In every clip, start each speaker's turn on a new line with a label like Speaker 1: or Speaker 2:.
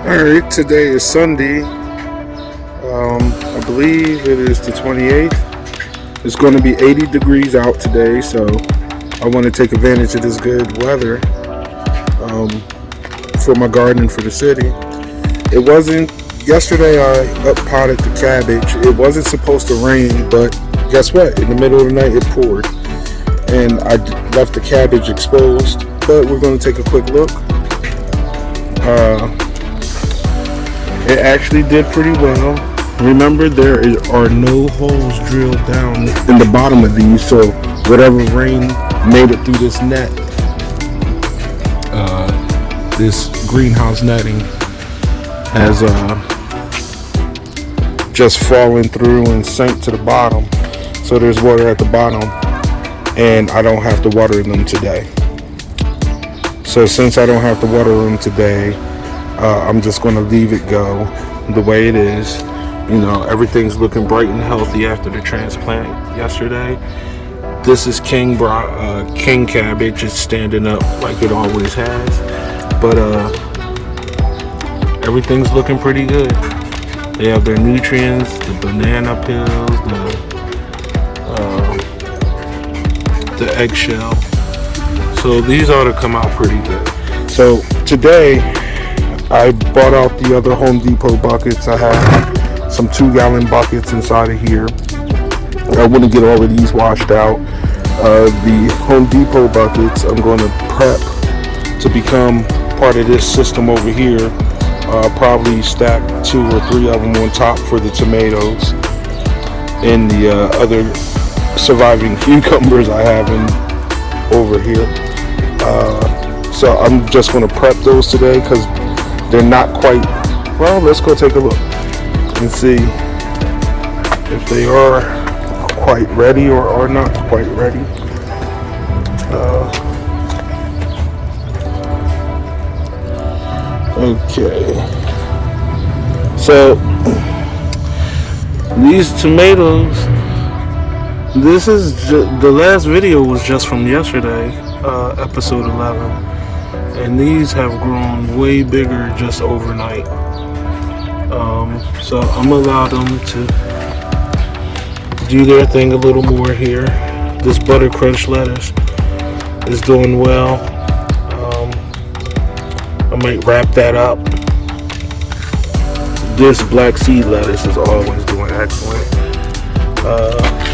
Speaker 1: Alright, today is Sunday. I believe it is the 28th. It's going to be 80 degrees out today, so I want to take advantage of this good weather for my garden for the city. It wasn't, yesterday I potted the cabbage. It wasn't supposed to rain, but guess what? In the middle of the night it poured. And I left the cabbage exposed, but we're going to take a quick look. It actually did pretty well. Remember, there are no holes drilled down in the bottom of these, so whatever rain made it through this net, this greenhouse netting, has just fallen through and sank to the bottom. So there's water at the bottom, and I don't have to water them today. So since I don't have to water them today, I'm just going to leave it go the way it is. You know, everything's looking bright and healthy after the transplant yesterday. This is king cabbage. It's standing up like it always has. But everything's looking pretty good. They have their nutrients, the banana peels, the eggshell. So these ought to come out pretty good. So today I bought out the other Home Depot buckets. I have some 2-gallon buckets inside of here. I want to get all of these washed out. The Home Depot buckets I'm going to prep to become part of this system over here. Probably stack 2 or 3 of them on top for the tomatoes and the other surviving cucumbers I have over here. So I'm just going to prep those today because they're not quite, well, let's go take a look and see if they are quite ready or are not quite ready. Okay. So these tomatoes, this is the last video was just from yesterday, episode 11. And these have grown way bigger just overnight. So I'm gonna allow them to do their thing a little more here. This butter crunch lettuce is doing well. I might wrap that up. This black seed lettuce is always doing excellent.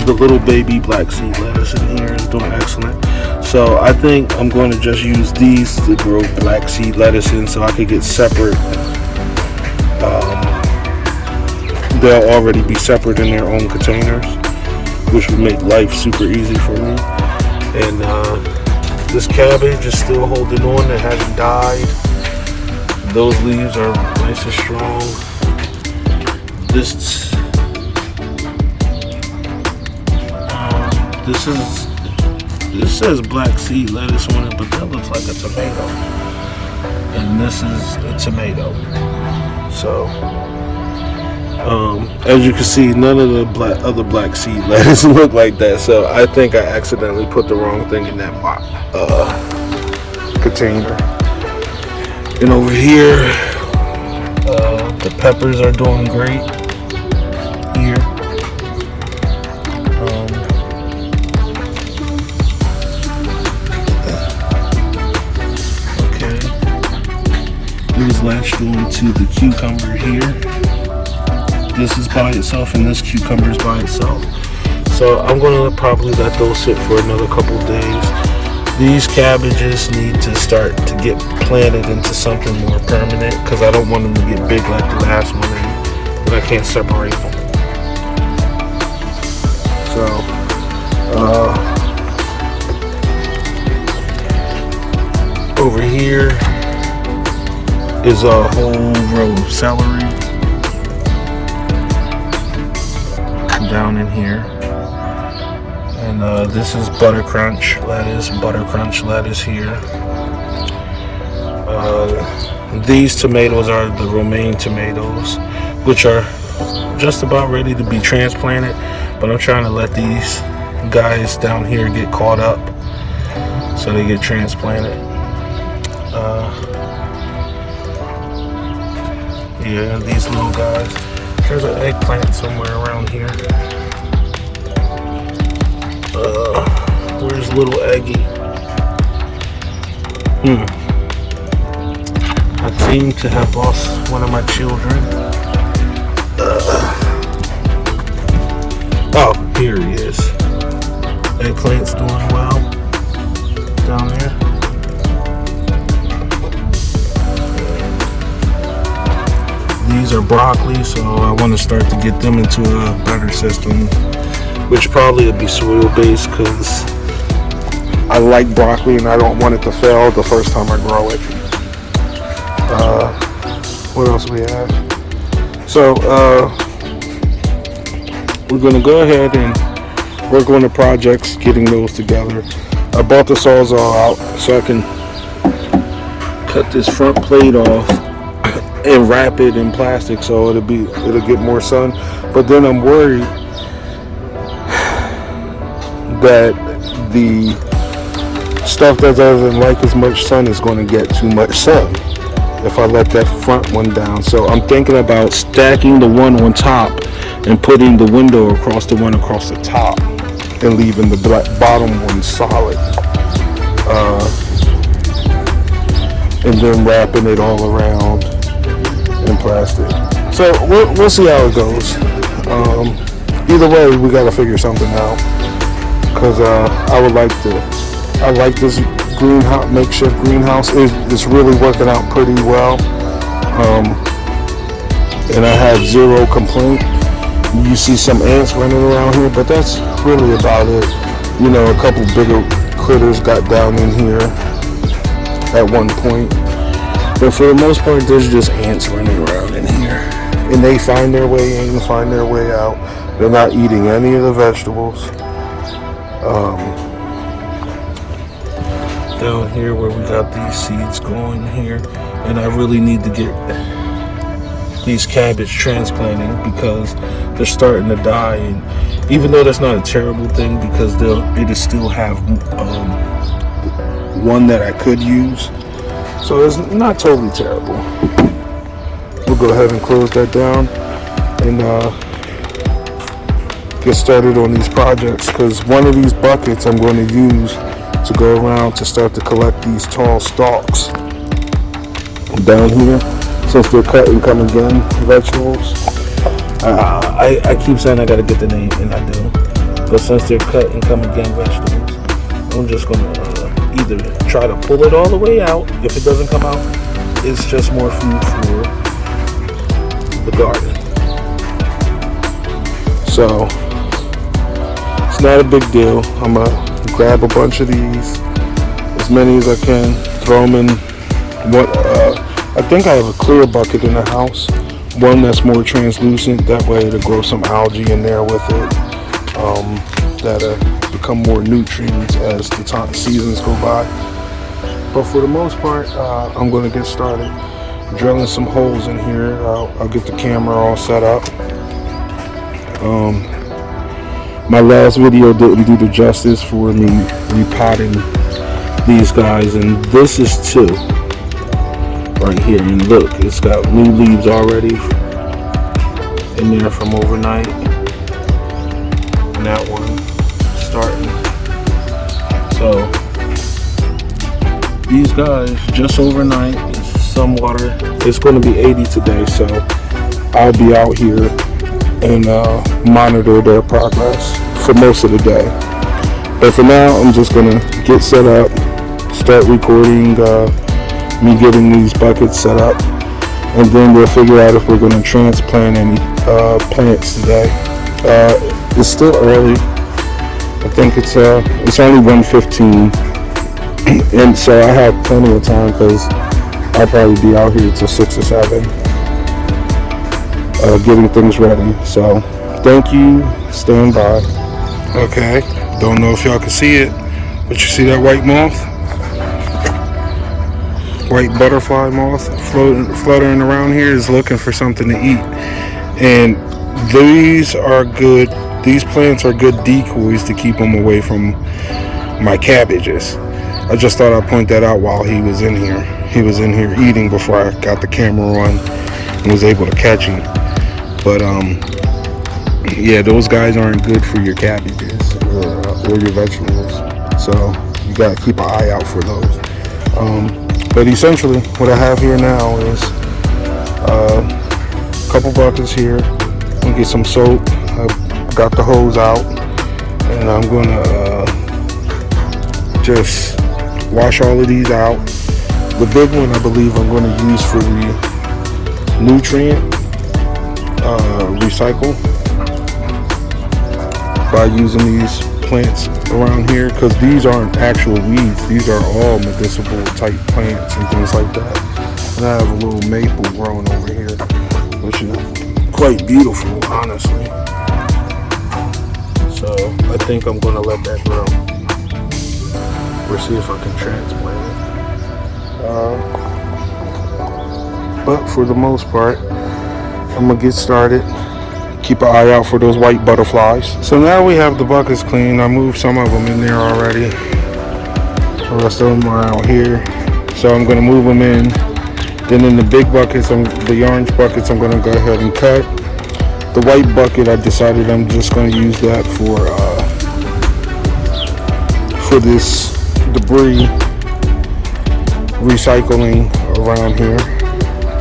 Speaker 1: The little baby black seed lettuce in here is doing excellent. So I think I'm going to just use these to grow black seed lettuce in so I could get separate. They'll already be separate in their own containers, which would make life super easy for me. And this cabbage is still holding on. It hasn't died. Those leaves are nice and strong. This says black seed lettuce on it, but that looks like a tomato. And this is a tomato. So, as you can see, none of the other black seed lettuce look like that. So I think I accidentally put the wrong thing in that container. And over here, the peppers are doing great here. These latched on to the cucumber here. This is by itself and this cucumber is by itself. So I'm going to probably let those sit for another couple days. These cabbages need to start to get planted into something more permanent because I don't want them to get big like the last one and I can't separate them. So over here is a whole row of celery down in here, and this is butter crunch lettuce here. These tomatoes are the romaine tomatoes, which are just about ready to be transplanted, but I'm trying to let these guys down here get caught up so they get transplanted. Yeah, these little guys. There's an eggplant somewhere around here. Where's little Eggy? I seem to have lost one of my children. Oh, here he is. Eggplant's doing well down there. These are broccoli, so I want to start to get them into a better system, which probably will be soil based, because I like broccoli and I don't want it to fail the first time I grow it. What else we have? So we're going to go ahead and work on the projects, getting those together. I bought the Sawzall out so I can cut this front plate off and wrap it in plastic so it'll get more sun. But then I'm worried that the stuff that doesn't like as much sun is going to get too much sun if I let that front one down. So I'm thinking about stacking the one on top and putting the window across the one across the top and leaving the bottom one solid, and then wrapping it all around in plastic. So we'll see how it goes. Either way, we got to figure something out, because I like this greenhouse, makeshift greenhouse. It's really working out pretty well, and I have zero complaint. You see some ants running around here, but that's really about it. You know, a couple bigger critters got down in here at one point, but for the most part, there's just ants running around in here, and they find their way in, find their way out. They're not eating any of the vegetables. Down here where we got these seeds going here, and I really need to get these cabbage transplanting because they're starting to die. And even though that's not a terrible thing, because it'll still have one that I could use, so it's not totally terrible. We'll go ahead and close that down and get started on these projects, because one of these buckets I'm going to use to go around to start to collect these tall stalks down here, since they're cut and come again vegetables. I keep saying I gotta get the name, and I do, but since they're cut and come again vegetables, I'm just gonna either try to pull it all the way out. If it doesn't come out, it's just more food for the garden. So it's not a big deal. I'm gonna grab a bunch of these, as many as I can, throw them in what I think I have a clear bucket in the house, one that's more translucent, that way to grow some algae in there with it, that'll become more nutrients as the seasons go by. But for the most part, I'm going to get started drilling some holes in here. I'll get the camera all set up. My last video didn't do the justice for me repotting these guys, and this is 2 right here. And look, it's got new leaves already in there from overnight, and that one starting. So these guys just overnight, some water. It's going to be 80 today, so I'll be out here and monitor their progress for most of the day. But for now, I'm just gonna get set up, start recording me getting these buckets set up, and then we'll figure out if we're gonna transplant any plants today. It's still early. I think it's only 1:15, and so I have plenty of time, because I'll probably be out here till 6 or 7. Getting things ready. So thank you, stand by. Okay, don't know if y'all can see it, but you see that white moth, white butterfly moth fluttering around here, is looking for something to eat. And these plants are good decoys to keep them away from my cabbages. I just thought I'd point that out while he was in here. He was in here eating before I got the camera on. was able to catch him. But yeah, those guys aren't good for your cabbages or your vegetables. So you gotta keep an eye out for those. But essentially, what I have here now is a couple buckets here. I'm gonna get some soap. I've got the hose out, and I'm gonna just wash all of these out. The big one, I believe, I'm going to use for the nutrient recycle by using these plants around here, because these aren't actual weeds. These are all medicinal type plants and things like that. And I have a little maple growing over here, which is quite beautiful, honestly. So I think I'm going to let that grow. We'll see if I can transplant it. But for the most part, I'm going to get started. Keep an eye out for those white butterflies. So now we have the buckets clean. I moved some of them in there already. The rest of them are out here. So I'm going to move them in. Then in the big buckets, the orange buckets, I'm going to go ahead and cut. The white bucket, I decided I'm just going to use that for this debris recycling around here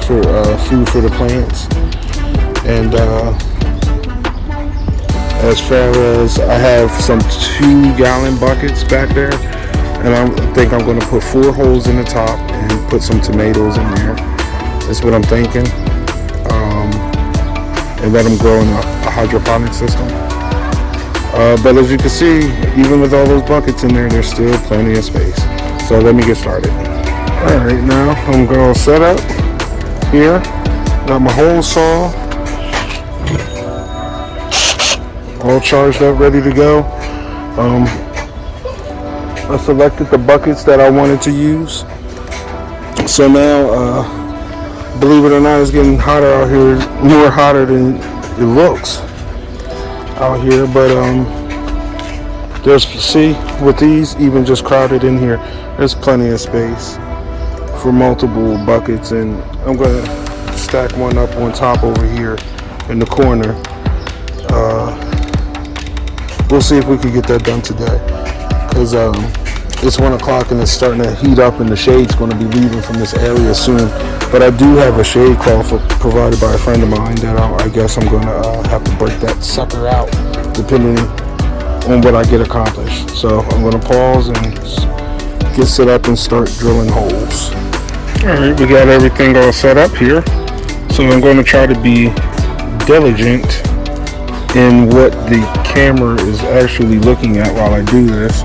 Speaker 1: for food for the plants. And as far as, I have some 2-gallon buckets back there, and I think I'm going to put 4 holes in the top and put some tomatoes in there. That's what I'm thinking. And let them grow in a hydroponic system. But as you can see, even with all those buckets in there, there's still plenty of space. So let me get started. Alright, now I'm going to set up here. Got my hole saw all charged up, ready to go. I selected the buckets that I wanted to use. So now, believe it or not, it's getting hotter out here, more hotter than it looks out here. But there's, see, with these even just crowded in here, there's plenty of space for multiple buckets, and I'm gonna stack one up on top over here in the corner. We'll see if we can get that done today, because it's 1 o'clock and it's starting to heat up, and the shade's going to be leaving from this area soon. But I do have a shade cloth provided by a friend of mine that I guess I'm going to have to break that sucker out depending on what I get accomplished. So I'm going to pause and get set up and start drilling holes. Alright, we got everything all set up here. So I'm going to try to be diligent in what the camera is actually looking at while I do this.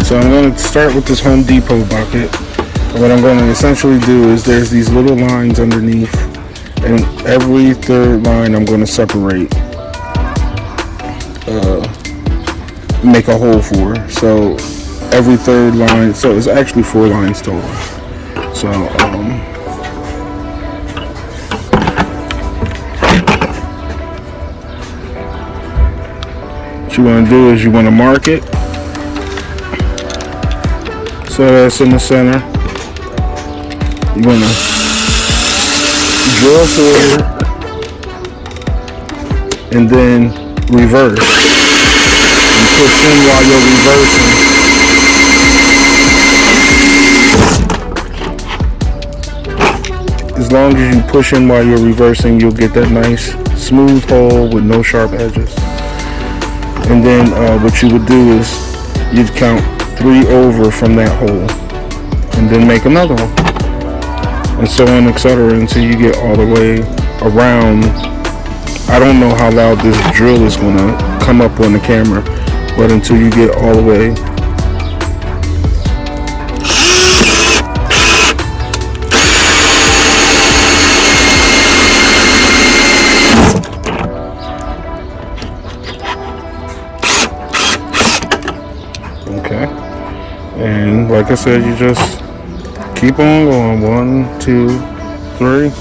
Speaker 1: So I'm going to start with this Home Depot bucket. And what I'm going to essentially do is, there's these little lines underneath, and every third line I'm going to separate, make a hole for. So every third line, so it's actually 4 lines total. So what you want to do is you want to mark it so that's in the center. You want to drill forward and then reverse. Push in while you're reversing. As long as you push in while you're reversing, you'll get that nice smooth hole with no sharp edges. And then what you would do is you'd count 3 over from that hole, and then make another one, and so on, etc., until you get all the way around. I don't know how loud this drill is going to come up on the camera, but until you get all the way. Okay, and like I said, you just keep on going. 1, 2, 3,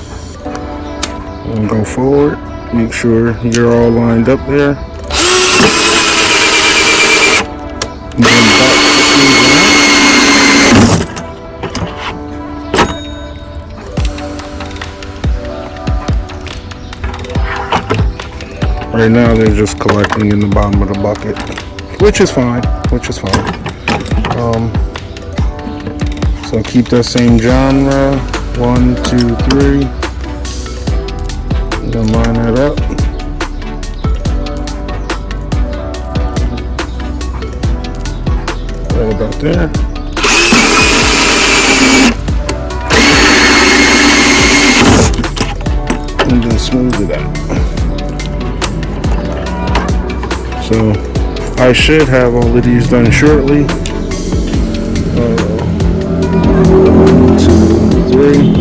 Speaker 1: and go forward. Make sure you're all lined up there. And then back Right now they're just collecting in the bottom of the bucket, which is fine. So keep that same genre. 1, 2, 3. I'm gonna line that up. Right about there. And then smooth it out. So I should have all of these done shortly. 1, 2, 3.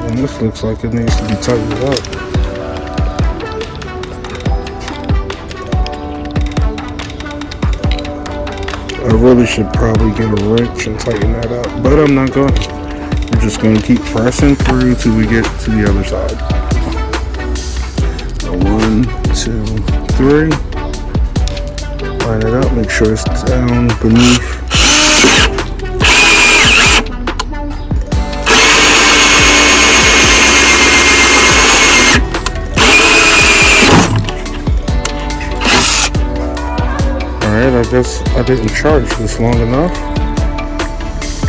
Speaker 1: And this looks like it needs to be tightened up. I really should probably get a wrench and tighten that up, but I'm not going to. We're just going to keep pressing through till we get to the other side. 1, 2, 3. Line it up, make sure it's down beneath. I guess I didn't charge this long enough.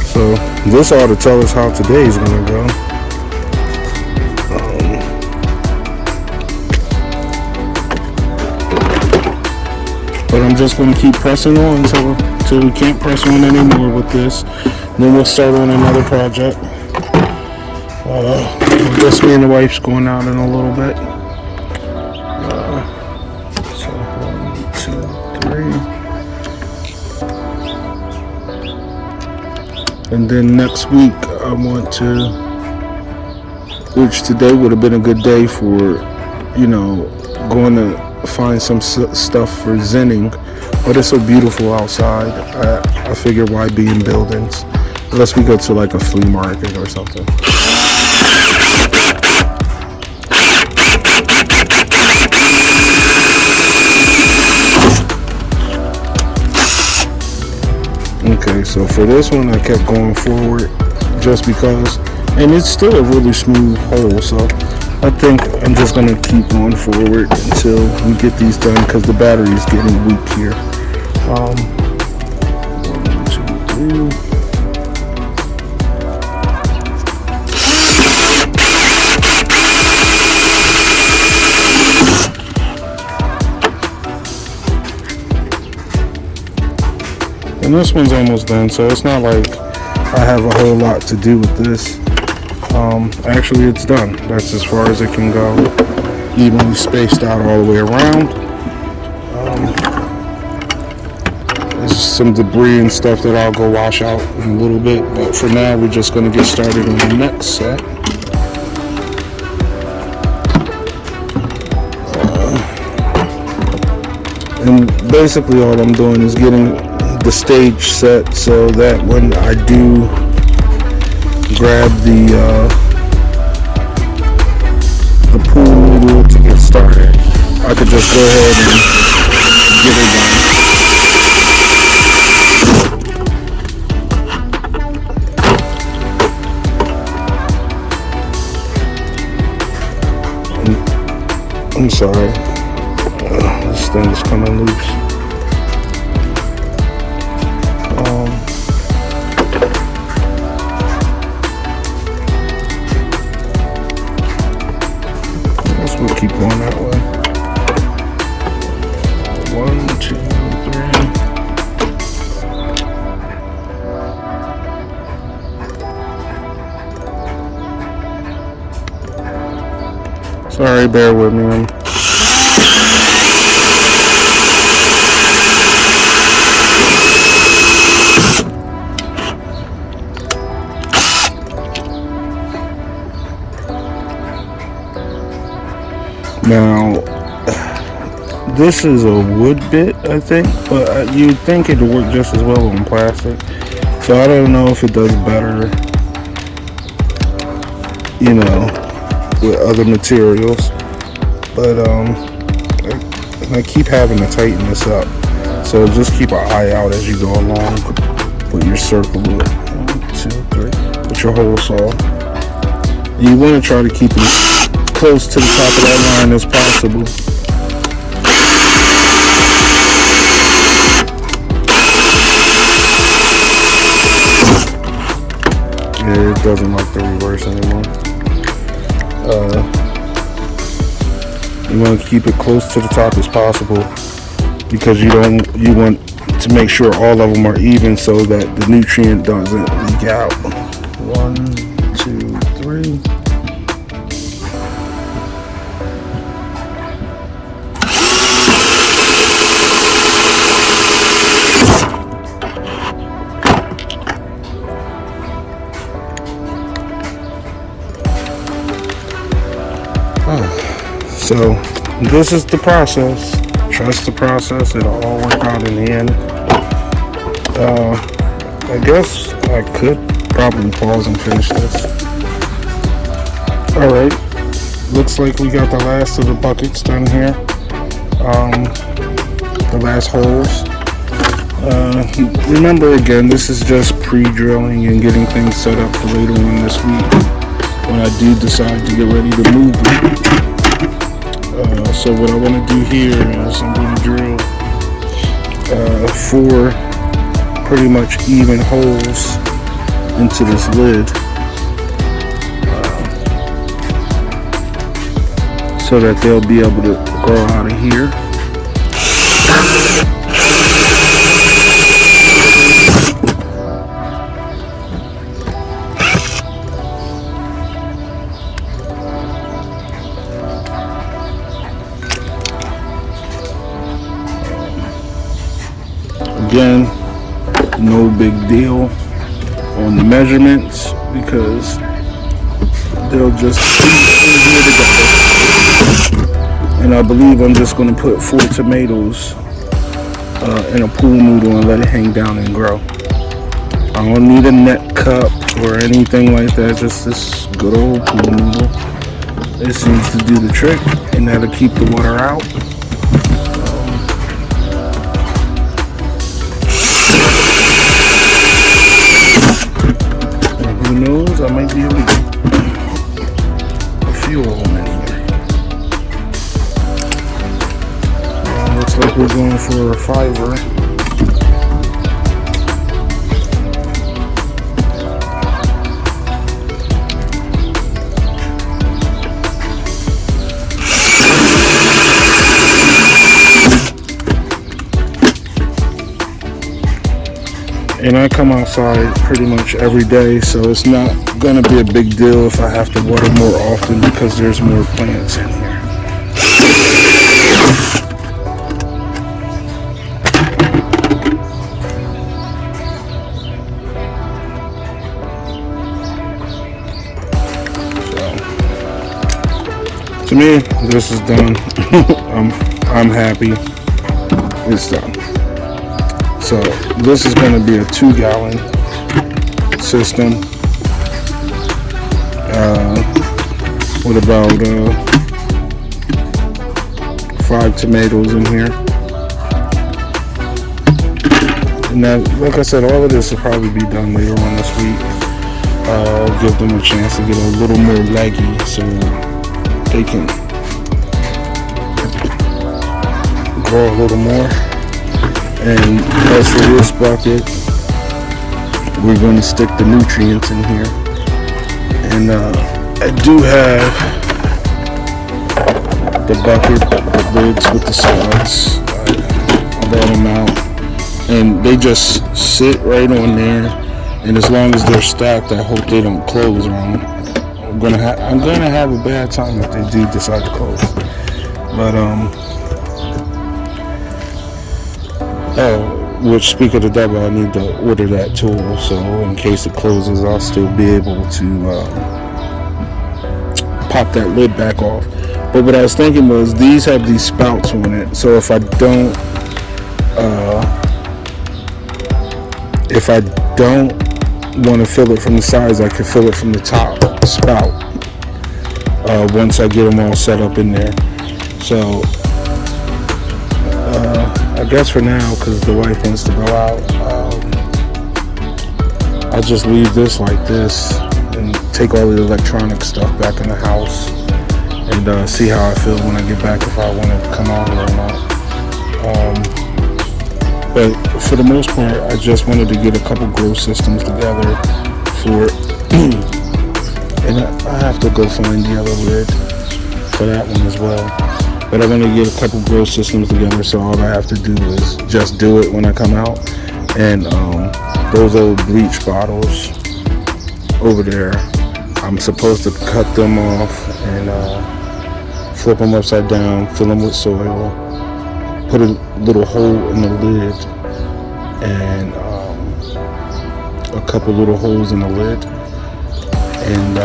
Speaker 1: So this ought to tell us how today's gonna go. But I'm just gonna keep pressing on till we can't press on anymore with this. Then we'll start on another project. I guess me and the wife's going out in a little bit. So 1, 2, 3. And then next week I want to, which today would have been a good day for, going to find some stuff for zenning, but it's so beautiful outside. I figure why be in buildings, unless we go to like a flea market or something. Okay, so for this one I kept going forward just because, and it's still a really smooth hole, so I think I'm just going to keep going forward until we get these done because the battery is getting weak here. 1, 2, 3. And this one's almost done, so it's not like I have a whole lot to do with this. Actually, it's done. That's as far as it can go. Evenly spaced out all the way around. There's some debris and stuff that I'll go wash out in a little bit, but for now, we're just going to get started on the next set. And basically, all I'm doing is getting the stage set so that when I do grab the pool noodle to get started, I could just go ahead and get it done. I'm sorry, this thing is coming loose. We'll keep going that way. 1, 2, 3. Sorry, bear with me. Now, this is a wood bit, I think, but you'd think it would work just as well on plastic. So I don't know if it does better you know, with other materials. But I keep having to tighten this up. So just keep an eye out as you go along with your circle. 1, 2, 3. With your hole saw. You want to try to keep it close to the top of that line as possible. Yeah, it doesn't like the reverse anymore. You want to keep it close to the top as possible because you want to make sure all of them are even so that the nutrient doesn't leak out. 1, 2, 3. So this is the process. Trust the process. It'll all work out in the end. I guess I could probably pause and finish this. Alright. Looks like we got the last of the buckets done here. The last holes. Remember again, this is just pre-drilling and getting things set up for later on this week when I do decide to get ready to move them. So what I want to do here is I'm going to drill 4 pretty much even holes into this lid so that they'll be able to grow out of here. Again, no big deal on the measurements because they'll just be easier to go. And I believe I'm just going to put 4 tomatoes in a pool noodle and let it hang down and grow. I don't need a net cup or anything like that, just this good old pool noodle. It seems to do the trick and that'll keep the water out. Who knows, I might be able to get a few of them in here. Looks like we're going for a 5er. And I come outside pretty much every day, so it's not going to be a big deal if I have to water more often because there's more plants in here. So, to me, this is done. I'm happy. It's done. So this is going to be a 2-gallon system with about 5 tomatoes in here. And that, like I said, all of this will probably be done later on this week. I'll give them a chance to get a little more leggy so they can grow a little more. And as for this bucket, we're going to stick the nutrients in here. And I do have the bucket, the lids with the slots. I brought them out. And they just sit right on there. And as long as they're stacked, I hope they don't close wrong. I'm gonna have a bad time if they do decide to close. But which, speak of the devil, I need to order that tool, so in case it closes, I'll still be able to pop that lid back off. But what I was thinking was, these have these spouts on it, so if I don't want to fill it from the sides, I can fill it from the top spout once I get them all set up in there. So I guess for now, because the wife wants to go out, I'll just leave this like this and take all the electronic stuff back in the house and see how I feel when I get back, if I want to come out here or not. But for the most part, I just wanted to get a couple grow systems together for and I have to go find the other lid for that one as well. But I want to get a couple grow systems together, so all I have to do is just do it when I come out. And those old bleach bottles over there, I'm supposed to cut them off and flip them upside down, fill them with soil, put a little hole in the lid, and a couple little holes in the lid, and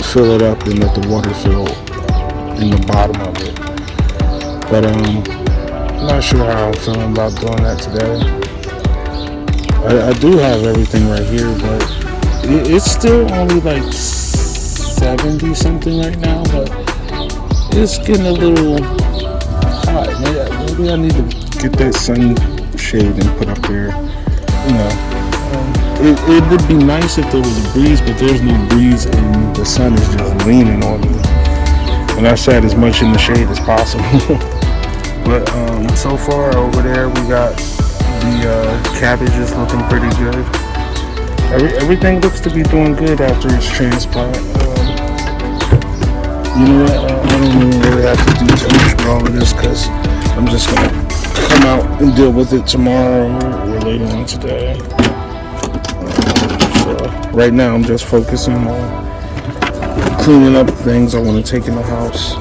Speaker 1: fill it up and let the water fill in the bottom of it. But I'm not sure how I'm feeling about doing that today. I do have everything right here, but it's still only like 70 something right now, but it's getting a little hot. Maybe I need to get that sunshade and put up there. You know, it would be nice if there was a breeze, but there's no breeze and the sun is just leaning on me. And I sat as much in the shade as possible. But so far over there we got the cabbage is looking pretty good. Everything looks to be doing good after its transplant. You know what? I don't even really have to do too much with all of this, because I'm just gonna come out and deal with it tomorrow or later on today. So right now I'm just focusing on cleaning up things I want to take in the house.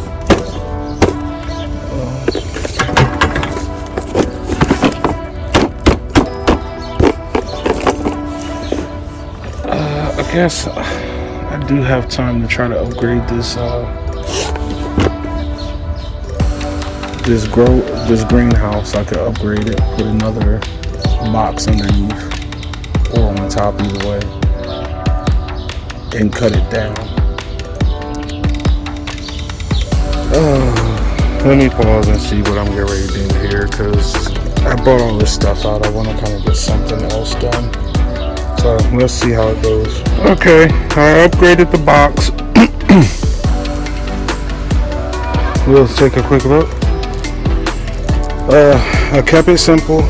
Speaker 1: I guess I do have time to try to upgrade this this greenhouse. I could upgrade it, put another box underneath or on top, either way, and cut it down. Let me pause and see what I'm getting ready to do here, because I bought all this stuff out. I want to kind of get something else done. So let's see how it goes. Okay, I upgraded the box. Let's take a quick look. I kept it simple.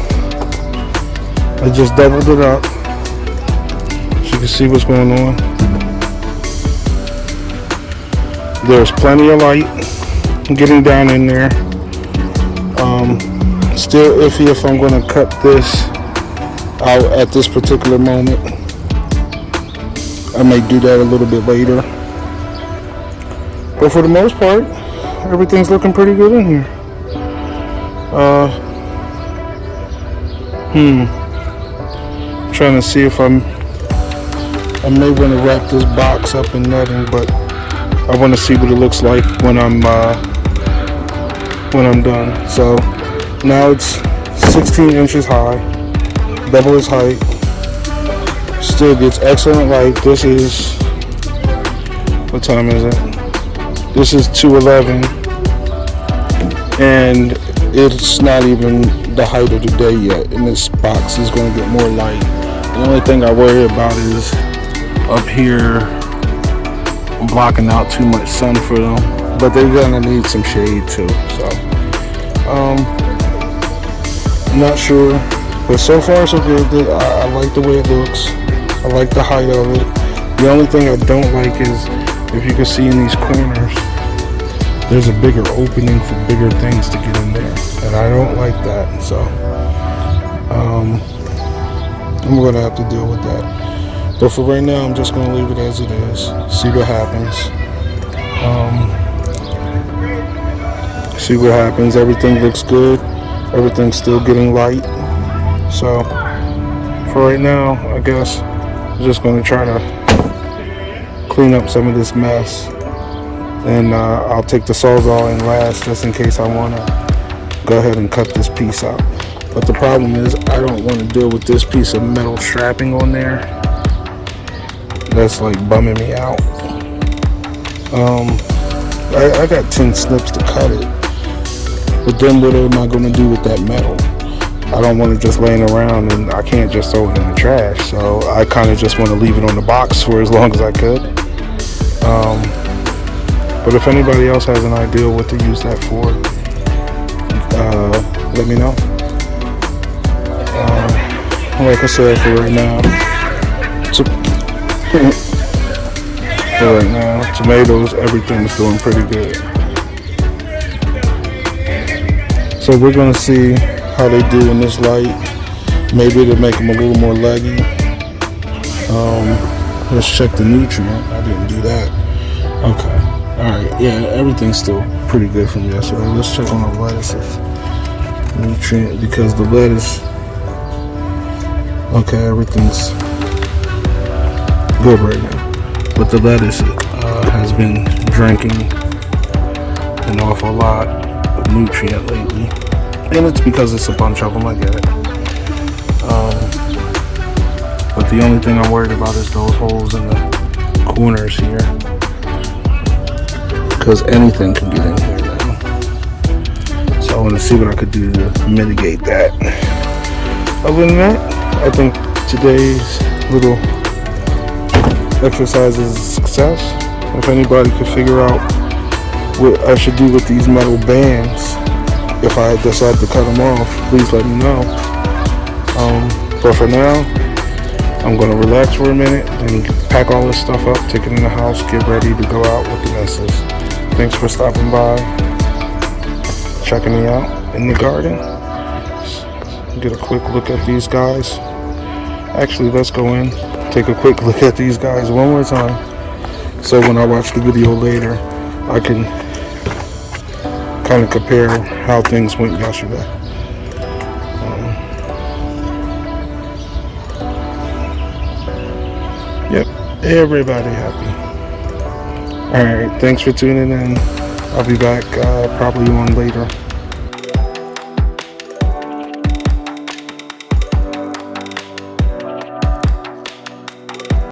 Speaker 1: I just doubled it up so you can see what's going on. There's plenty of light getting down in there. Still iffy if I'm going to cut this out at this particular moment. I may do that a little bit later. But for the most part, everything's looking pretty good in here. Trying to see if I may want to wrap this box up in netting, but I want to see what it looks like when I'm done. So now it's 16 inches high, double its height. Still gets excellent light. This is, what time is it? This is 2:11, and it's not even the height of the day yet, and this box is going to get more light. The only thing I worry about is up here blocking out too much sun for them, but they're gonna need some shade too. So not sure, but so far so good. I like the way it looks. I like the height of it. The only thing I don't like is, if you can see in these corners, there's a bigger opening for bigger things to get in there, and I don't like that. So I'm gonna have to deal with that. But for right now, I'm just gonna leave it as it is. See what happens. See what happens. Everything looks good. Everything's still getting light. So for right now, I guess I'm just gonna try to clean up some of this mess. And I'll take the Sawzall in last, just in case I want to go ahead and cut this piece out. But the problem is, I don't want to deal with this piece of metal strapping on there. That's like bumming me out. I got 10 snips to cut it, but then what am I going to do with that metal? I don't want it just laying around, and I can't just throw it in the trash, so I kind of just want to leave it on the box for as long as I could. But if anybody else has an idea what to use that for, let me know. Like I said, for right now, tomatoes, everything's doing pretty good. So we're gonna see how they do in this light. Maybe to make them a little more leggy. Let's check the nutrient. I didn't do that. Okay. Alright, yeah, everything's still pretty good from yesterday. Let's check on the lettuces. Nutrient, because the lettuce, okay, everything's good right now. But the lettuce has been drinking an awful lot of nutrient lately. And it's because it's a bunch of them, I get it. But the only thing I'm worried about is those holes in the corners here. Because anything can get in here now. So I want to see what I could do to mitigate that. Other than that, I think today's little exercise is a success. If anybody could figure out what I should do with these metal bands, if I decide to cut them off, please let me know. But for now, I'm going to relax for a minute and pack all this stuff up, take it in the house, get ready to go out with the missus. Thanks for stopping by, checking me out in the garden. Get a quick look at these guys. Actually, let's go in, take a quick look at these guys one more time. So when I watch the video later, I can kind of compare how things went yesterday. Yep, everybody happy. Alright, thanks for tuning in. I'll be back probably on later.